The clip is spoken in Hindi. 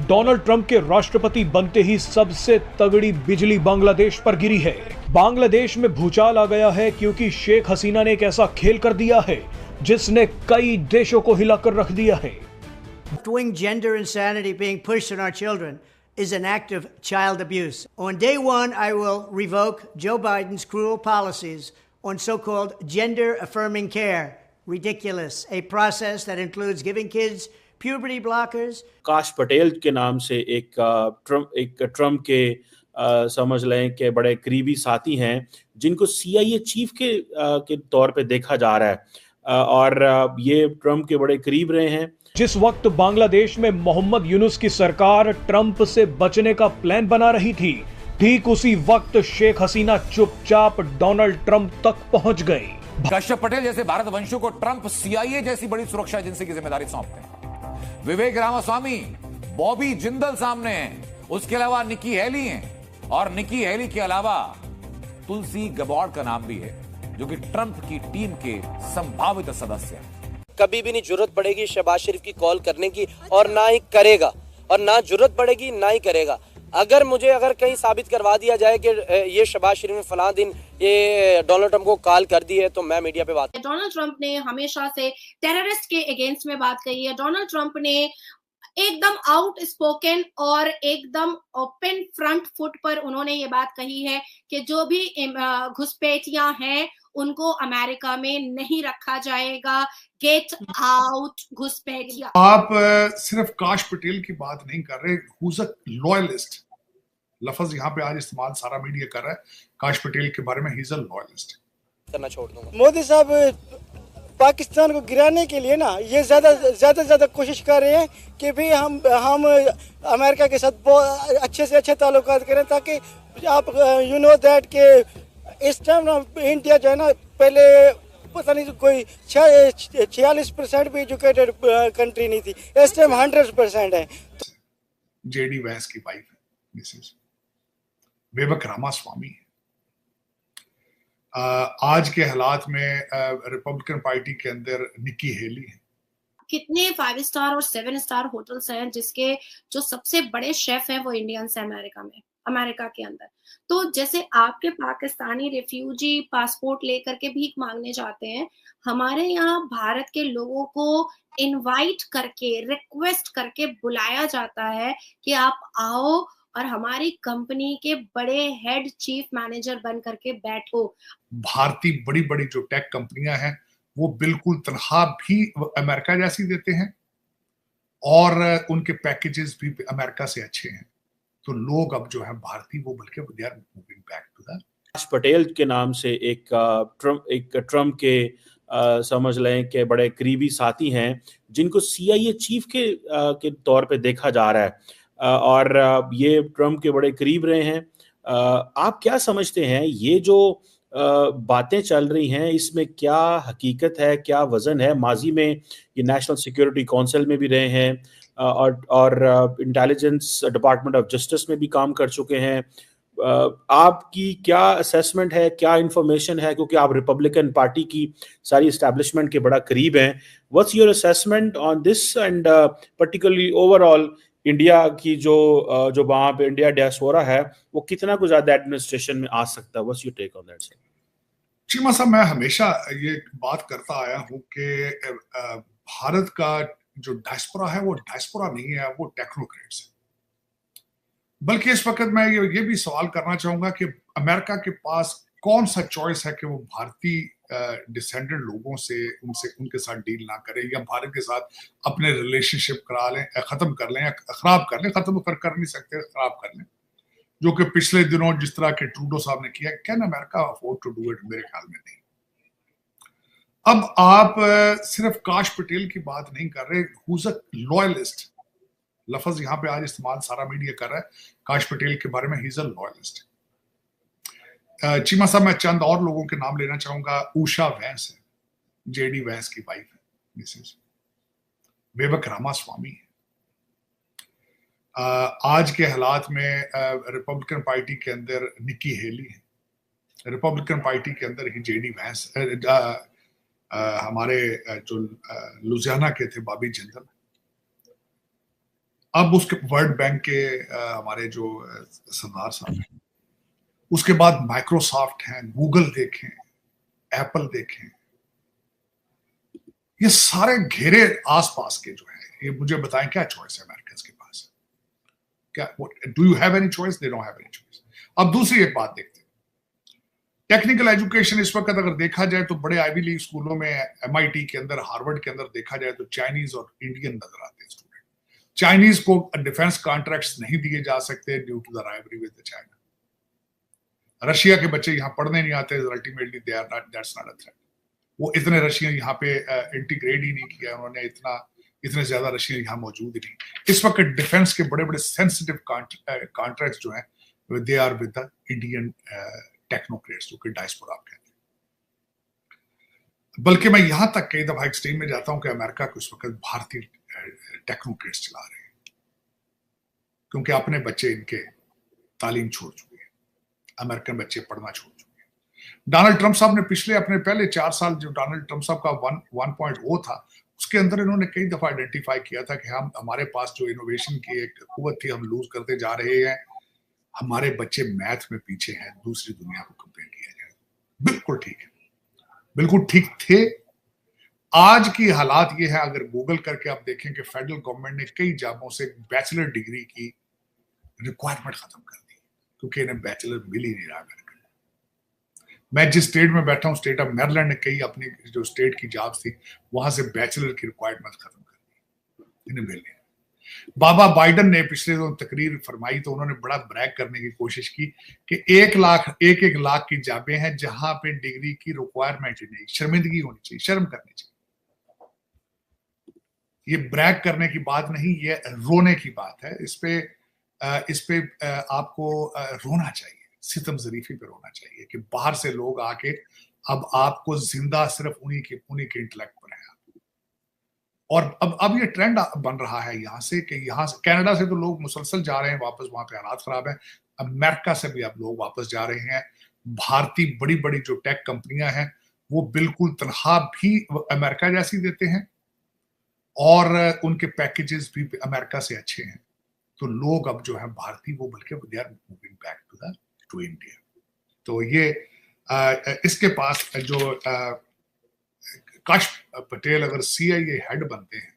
डोनाल्ड ट्रंप के राष्ट्रपति बनते ही सबसे तगड़ी बिजली बांग्लादेश पर गिरी है। बांग्लादेश में भूचाल आ गया है क्योंकि शेख हसीना ने एक ऐसा खेल कर दिया है जिसने कई देशों को हिलाकर रख दिया है। Left-wing gender insanity being pushed on our children is an act of child abuse. On day one, I will revoke Joe Biden's cruel policies on so-called gender-affirming care. Ridiculous. A process that includes giving kids puberty blockers. काश पटेल के नाम से एक ट्रम्प के समझ लें कि बड़े करीबी साथी हैं जिनको CIA चीफ के तौर पे देखा जा रहा है और ये ट्रम्प के बड़े करीब रहे हैं। जिस वक्त बांग्लादेश में मोहम्मद यूनुस की सरकार ट्रंप से बचने का प्लान बना रही थी, ठीक उसी वक्त शेख हसीना चुपचाप डोनाल्ड ट्रंप तक पहुंच गई। कश्यप पटेल जैसे भारतवंशियों को ट्रंप CIA जैसी बड़ी सुरक्षा एजेंसी की जिम्मेदारी सौंपते हैं। विवेक रामास्वामी, बॉबी जिंदल सामने हैं, उसके अलावा निकी हेली हैं और निकी हेली के अलावा तुलसी गबॉर्ड का नाम भी है जो कि ट्रंप की टीम के संभावित सदस्य हैं। कभी भी नहीं जरूरत पड़ेगी शहबाज शरीफ की कॉल करने की और ना ही करेगा और ना जरूरत पड़ेगी ना ही करेगा। अगर कहीं साबित करवा दिया जाए कि ये शहबाज शरीफ ने फलां दिन ये डोनाल्ड ट्रंप को कॉल कर दी है तो मैं मीडिया पे बात। डोनाल्ड ट्रंप ने हमेशा से टेररिस्ट के अगेंस्ट में बात कही है। डोनाल्ड ट्रंप ने एकदम आउट स्पोकन और एकदम ओपन फ्रंट फुट पर उन्होंने ये बात कही है कि जो भी घुसपैठियां हैं उनको अमेरिका में नहीं रखा जाएगा। गेट आउट घुसपैठिया। आप सिर्फ काश पटेल की बात नहीं कर रहे, हुज अ लॉयलिस्ट लफ्ज यहाँ पे आज इस्तेमाल सारा मीडिया कर रहा है काश पटेल के बारे में। He is a loyalist. करना छोड़ दूंगा। मोदी साहब पाकिस्तान को गिराने के लिए ना ये ज्यादा कोशिश कर रहे हैं कि भी हम अमेरिका के साथ बहुत अच्छे से अच्छे ताल्लुकात करें ताकि आप यू नो दैट के इस टाइम ना इंडिया जो है ना पहले पता नहीं कोई 46% भी एजुकेटेड कंट्री नहीं थी, इस टाइम 100% है। JD वैंस की वाइफ है मिसेस विवेक रामास्वामी है। आज के हालात में रिपब्लिकन पार्टी के अंदर निकी हेली है। कितने 5 स्टार और 7 स्टार होटल्स हैं जिसके जो सबसे बड़े शेफ हैं वो इंडियंस हैं अमेरिका के अंदर। तो जैसे आपके पाकिस्तानी रिफ्यूजी पासपोर्ट लेकर के भीख मांगने जाते हैं, हमारे यहाँ भारत के लोगों को इनवाइट करके रिक्वेस्ट करके बुलाया जाता है कि आप आओ और हमारी कंपनी के बड़े हेड चीफ मैनेजर बन करके बैठो। भारतीय बड़ी बड़ी जो टेक कंपनियां हैं वो बिल्कुल तनख्वाह भी अमेरिका जैसी देते हैं और उनके पैकेजेस भी अमेरिका से अच्छे हैं। तो लोग अब जो है भारतीय वो बल्कि they are moving back to that. Kash Patel के नाम से एक ट्रम्प के समझ लें कि बड़े करीबी साथी हैं जिनको CIA चीफ के तौर पे देखा जा रहा है और ये ट्रम्प के बड़े करीब रहे हैं। आप क्या समझते हैं ये जो बातें चल रही हैं इसमें क्या हकीकत है, क्या वजन है? माजी में ये नेशनल सिक्योरिटी काउंसिल में भी रहे हैं और इंटेलिजेंस डिपार्टमेंट ऑफ जस्टिस में भी काम कर चुके हैं। आपकी क्या असेसमेंट है, क्या इंफॉर्मेशन है, क्योंकि आप रिपब्लिकन पार्टी की सारी इस्टेब्लिशमेंट के बड़ा करीब हैं। What's your assessment on this and particularly overall India की जो वहाँ पे इंडिया डायस्पोरा है वो कितना कुछ ज्यादा एडमिनिस्ट्रेशन में आ सकता है? What's your take on that sir? Cheema साहब, मैं हमेशा ये बात करता आया हूँ कि भारत का जो डायस्पोरा है वो डायस्पोरा नहीं है, वो टेक्नोक्रेट्स है। बल्कि इस वक्त मैं ये भी सवाल करना चाहूंगा कि अमेरिका के पास कौन सा चॉइस है कि वो भारतीय डिसेंडेंट लोगों से उनके साथ डील ना करें या भारत के साथ अपने रिलेशनशिप करा लें, खत्म कर लें या खराब कर लें। खत्म कर नहीं सकते, खराब कर लें, जो कि पिछले दिनों जिस तरह के ट्रूडो साहब ने किया। Can America afford to do it? मेरे ख्याल में नहीं। अब आप सिर्फ काश पटेल की बात नहीं कर रहे, हुज अ लॉयलिस्ट लफ्ज यहाँ पे आज इस्तेमाल सारा मीडिया कर रहा है काश पटेल के बारे में। He is a loyalist. Cheema साहब, मैं चंद और लोगों के नाम लेना चाहूंगा। उषा वैंस है, JD वैंस की वाइफ है मिसेस विवेक रामास्वामी है। आज के हालात में रिपब्लिकन पार्टी के अंदर निकी हेली है। रिपब्लिकन पार्टी के अंदर ही JD वैंस, हमारे जो लुधियाना के थे बॉबी जिंदल। अब उसके वर्ल्ड बैंक के हमारे जो सरदार साहब हैं, उसके बाद माइक्रोसॉफ्ट हैं, गूगल देखें, एप्पल देखें, ये सारे घेरे आसपास के जो है, ये मुझे बताएं क्या चॉइस है अमेरिकन के पास? क्या do you have any choice? They don't have any choice. अब दूसरी एक बात देखते हैं, टेक्निकल एजुकेशन इस वक्त अगर देखा जाए तो बड़े आईवी लीग स्कूलों में, एमआईटी के अंदर, हार्वर्ड के अंदर देखा जाए तो चाइनीज और इंडियन नजर आते हैं स्टूडेंट। चाइनीज को डिफेंस कॉन्ट्रैक्ट्स नहीं दिए जा सकते due to the rivalry with China. Russia के बच्चे यहाँ पढ़ने नहीं आते, ultimately they are not, that's not a threat. वो इतने रशियन यहाँ पे इंटीग्रेट ही नहीं किया उन्होंने, इतने ज्यादा रशियन यहाँ मौजूद ही नहीं। इस वक्त डिफेंस के बड़े बड़े सेंसिटिव कॉन्ट्रैक्ट्स जो हैं they are with the Indian technocrats, जो कि डायस्पोरा आप कहते हैं। बल्कि मैं यहां तक कई दफा एक्सट्रीम में जाता हूं कि अमेरिका को इस वक्त भारतीय टेक्नोक्रेट्स चला रहे हैं, क्योंकि अपने बच्चे इनके तालीम छोड़ चुके हैं, अमेरिकन बच्चे पढ़ना छोड़ चुके हैं। डोनाल्ड ट्रंप साहब ने पिछले अपने पहले 4 साल जो डोनाल्ड ट्रंप साहब का 1.0 था, उसके अंदर इन्होंने कई दफा आइडेंटिफाई किया था कि हमारे पास जो इनोवेशन की एक कुव्वत थी, हम लूज करते जा रहे हैं, हमारे बच्चे मैथ में पीछे हैं दूसरी दुनिया को कंपेयर किया जाए। बिल्कुल ठीक है, बिल्कुल ठीक थे। आज की हालात ये है, अगर गूगल करके आप देखें कि फेडरल गवर्नमेंट ने कई जॉबों से बैचलर डिग्री की रिक्वायरमेंट खत्म कर दी, क्योंकि इन्हें बैचलर मिल ही नहीं रहा अमेरिका। मैं जिस स्टेट में बैठा हूं, स्टेट ऑफ मैरीलैंड ने कई अपनी जो स्टेट की जॉब्स थी वहां से बैचलर की रिक्वायरमेंट खत्म कर दी, इन्हें मिल नहीं। बाबा बाइडन ने पिछले दिन तकरीर फरमाई तो उन्होंने बड़ा ब्रैग करने की कोशिश की कि 1 लाख की जॉबें हैं जहां पे डिग्री की रिक्वायरमेंट ही नहीं। शर्मिंदगी होनी चाहिए, शर्म करनी चाहिए। ये ब्रैग करने की बात नहीं, ये रोने की बात है। इस पे आपको रोना चाहिए, सितम ज़रीफी पे रोना चाहिए कि बाहर से लोग आके अब आपको जिंदा सिर्फ उन्हीं के इंटेलेक्ट पर है। और अब ये ट्रेंड बन रहा है यहाँ से कि यहाँ से कनाडा से तो लोग मुसलसल जा रहे हैं वापस, वहां पे हालात खराब है। अमेरिका से भी अब लोग वापस जा रहे हैं। भारतीय बड़ी बड़ी जो टेक कंपनियां हैं वो बिल्कुल तनख्वाह भी अमेरिका जैसी देते हैं और उनके पैकेजेस भी अमेरिका से अच्छे हैं। तो लोग अब जो है भारतीय वो बल्कि they are moving back to India. तो ये इसके पास जो काश पटेल अगर CIA हेड बनते हैं